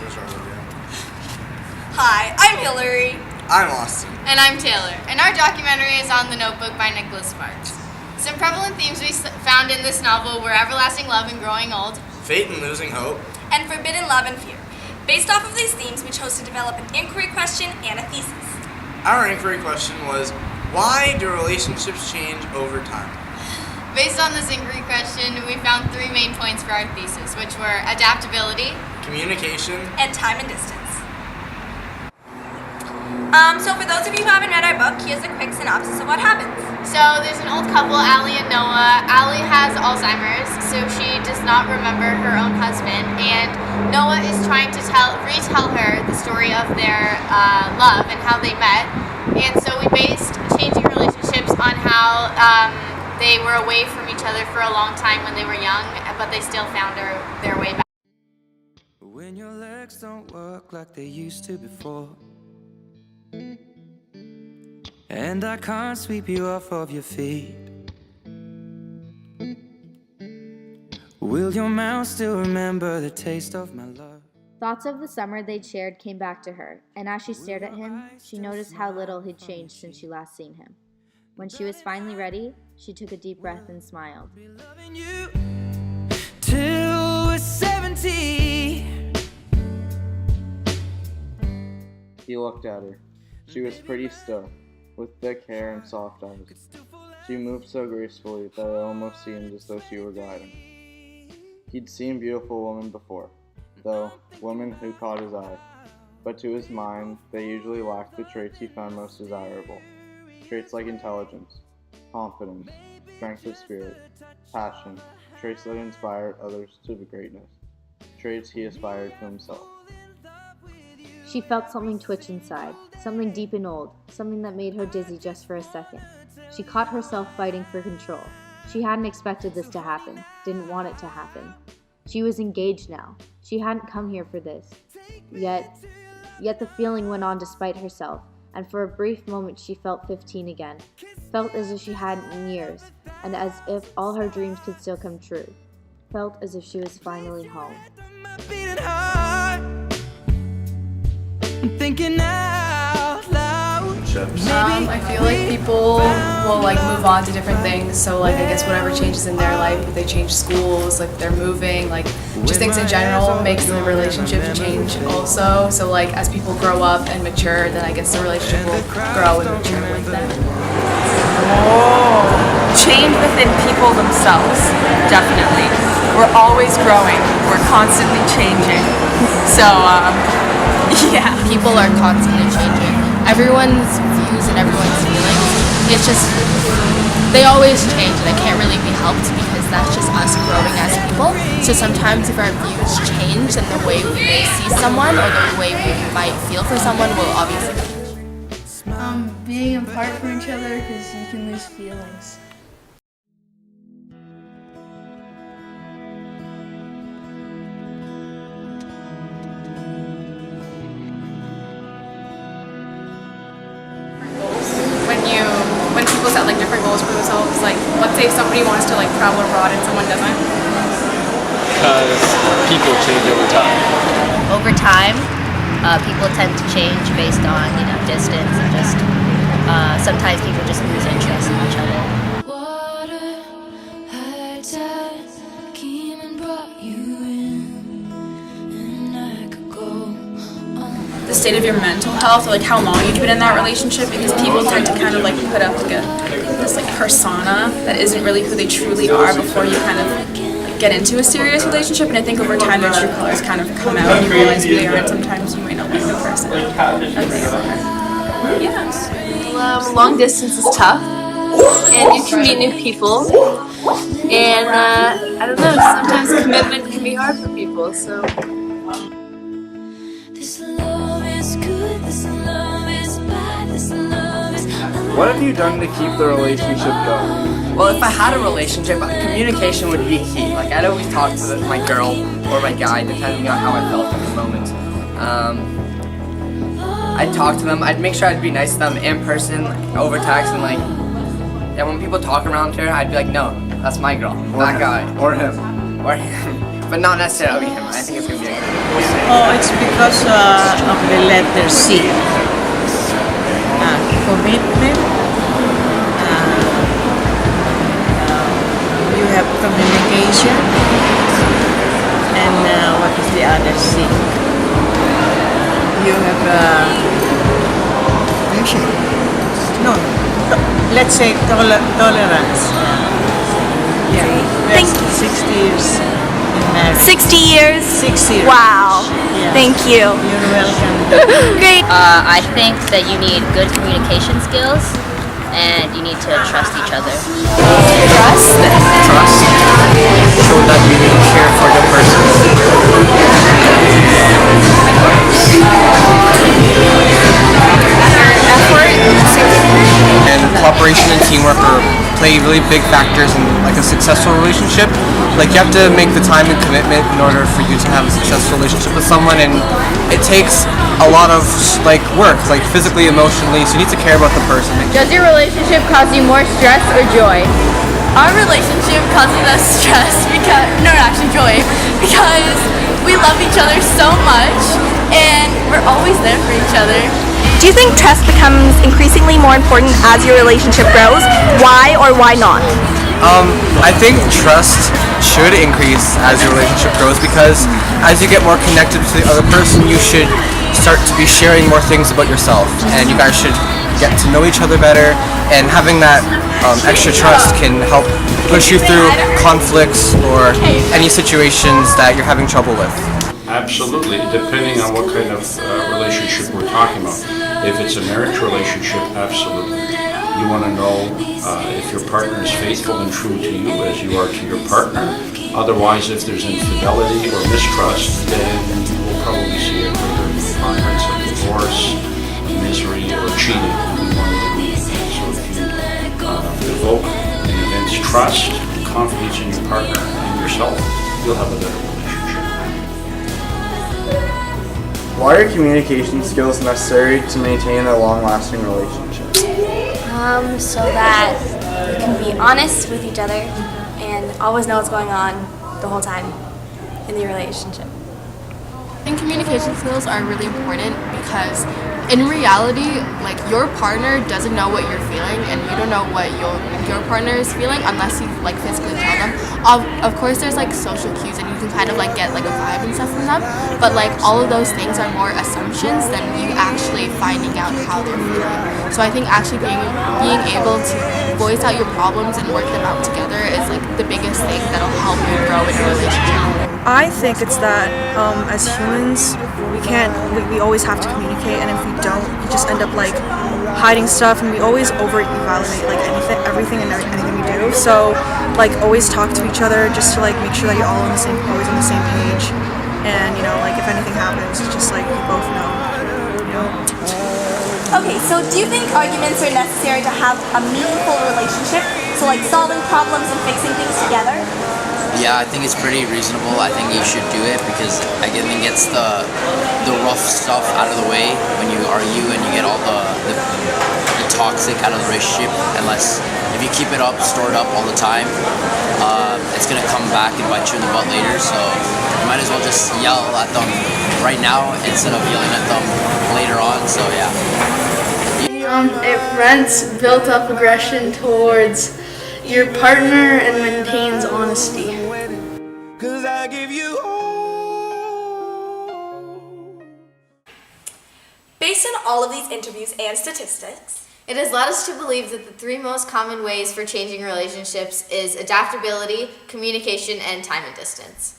we'll start with you. Hi, I'm Hillary. I'm Austin. And I'm Taylor. And our documentary is on The Notebook by Nicholas Sparks. Some prevalent themes we found in this novel were everlasting love and growing old, Fate and losing hope, and forbidden love and fear. Based off of these themes, we chose to develop an inquiry question and a thesis. Our inquiry question was, why do relationships change over time? Based on this inquiry question, we found 3 main points for our thesis, which were adaptability, Communication, and time and distance. So for those of you who haven't read our book, here's a quick synopsis of what happens. So there's an old couple, Allie and Noah. Allie has Alzheimer's, so she does not remember her own husband, and Noah is trying to retell her the story of their love and how they met. And so we based changing relationships on how they were away from each other for a long time when they were young, but they still found their way back. When your legs don't work like they used to before, and I can't sweep you off of your feet, will your mouth still remember the taste of my love? Thoughts of the summer they'd shared came back to her, and as she stared at him, she noticed how little he'd changed since she last seen him. When she was finally ready, she took a deep breath and smiled. Loving you till we're 70. He looked at her. She was pretty still, with thick hair and soft eyes. She moved so gracefully that it almost seemed as though she were gliding. He'd seen beautiful women before, though, women who caught his eye. But to his mind, they usually lacked the traits he found most desirable. Traits like intelligence, confidence, strength of spirit, passion, traits that inspired others to greatness, traits he aspired to himself. She felt something twitch inside, something deep and old, something that made her dizzy just for a second. She caught herself fighting for control. She hadn't expected this to happen, didn't want it to happen. She was engaged now. She hadn't come here for this. Yet the feeling went on despite herself, and for a brief moment she felt 15 again, felt as if she hadn't in years, and as if all her dreams could still come true, felt as if she was finally home. I'm thinking out loud. I feel like people will like move on to different things, so like I guess whatever changes in their life, if they change schools, like they're moving, like just things in general makes the relationship change also. So like as people grow up and mature, then I guess the relationship will grow and mature with them. Change within people themselves, definitely. We're always growing, we're constantly changing. So, yeah. People are constantly changing. Everyone's views and everyone's feelings, it's just, they always change, and it can't really be helped because that's just us growing as people. So sometimes if our views change, then the way we may see someone or the way we might feel for someone will obviously change. Being apart from each other because you can lose feelings. When people set like different goals for themselves, like let's say somebody wants to like travel abroad and someone doesn't. Because people change over time. Over time, people tend to change based on distance and just sometimes people just lose interest in each other. The state of your mental health, or like how long you've been in that relationship, because people tend to kind of like put up like this like persona that isn't really who they truly are before you kind of like, get into a serious relationship. And I think over time their true colors kind of come out and you realize who they are, and sometimes you might not like the person as they are. Yeah. Well, long distance is tough, and you can meet new people, and I don't know, sometimes commitment can be hard for people, so. What have you done to keep the relationship going? Well, if I had a relationship, communication would be key. Like, I'd always talk to my girl or my guy, depending on how I felt at the moment. I'd talk to them. I'd make sure I'd be nice to them in person, like, over text, and like, yeah, when people talk around here, I'd be like, no, that's my girl, that guy. Or him. Or him. But not necessarily him. I think it's gonna be a good. Oh, it's because of the letter C. Commitment. You have communication. And what is the other C? You have no. Let's say tolerance. Yeah. Thank you. 60 years in marriage. 60 years? 6 years. Wow. Yeah. Thank you. You're welcome. Great. I think that you need good communication skills and you need to trust each other. Trust. Show that you really care for the person. And cooperation and teamwork play really big factors in like a successful relationship. Like you have to make the time and commitment in order for you to have a successful relationship with someone, and it takes a lot of like work, like physically, emotionally. So you need to care about the person. Does your relationship cause you more stress or joy? Our relationship causes us stress actually joy, because we love each other so much and we're always there for each other. Do you think trust becomes increasingly more important as your relationship grows? Why or why not? I think trust should increase as your relationship grows, because as you get more connected to the other person, you should start to be sharing more things about yourself, and you guys should get to know each other better, and having that extra trust can help push you through conflicts or any situations that you're having trouble with. Absolutely, depending on what kind of relationship we're talking about. If it's a marriage relationship, absolutely. You want to know if your partner is faithful and true to you as you are to your partner. Otherwise, if there's infidelity or mistrust, then you will probably see a greater preponderance of divorce, misery, or cheating. We want to remove that. So if you evoke and evince trust, confidence in your partner and yourself, you'll have a better relationship. Why are communication skills necessary to maintain a long-lasting relationship? So that we can be honest with each other and always know what's going on the whole time in the relationship. I think communication skills are really important because in reality, like your partner doesn't know what you're feeling and you don't know what your partner is feeling unless you like physically tell them. Of course there's like social cues and you can kind of like get like a vibe and stuff from them, but like all of those things are more assumptions than you actually finding out how they're feeling. So I think actually being able to voice out your problems and work them out together is like the biggest thing that'll help you grow in a relationship. I think it's that as humans, we always have to communicate, and if we don't, we just end up like hiding stuff, and we always over-evaluate like everything and anything we do. So like always talk to each other just to like make sure that you're all always on the same page, and you know like if anything happens, it's just like you both know. Okay, so do you think arguments are necessary to have a meaningful relationship? So like solving problems and fixing things together? Yeah, I think it's pretty reasonable. I think you should do it because I think it gets the rough stuff out of the way when you argue and you get all the toxic out of the relationship. Unless if you keep it up, stored up all the time, it's gonna come back and bite you in the butt later. So you might as well just yell at them right now instead of yelling at them later on. So yeah. It prevents built-up aggression towards your partner and maintains honesty. Based on all of these interviews and statistics, it has led us to believe that the 3 most common ways for changing relationships is adaptability, communication, and time and distance.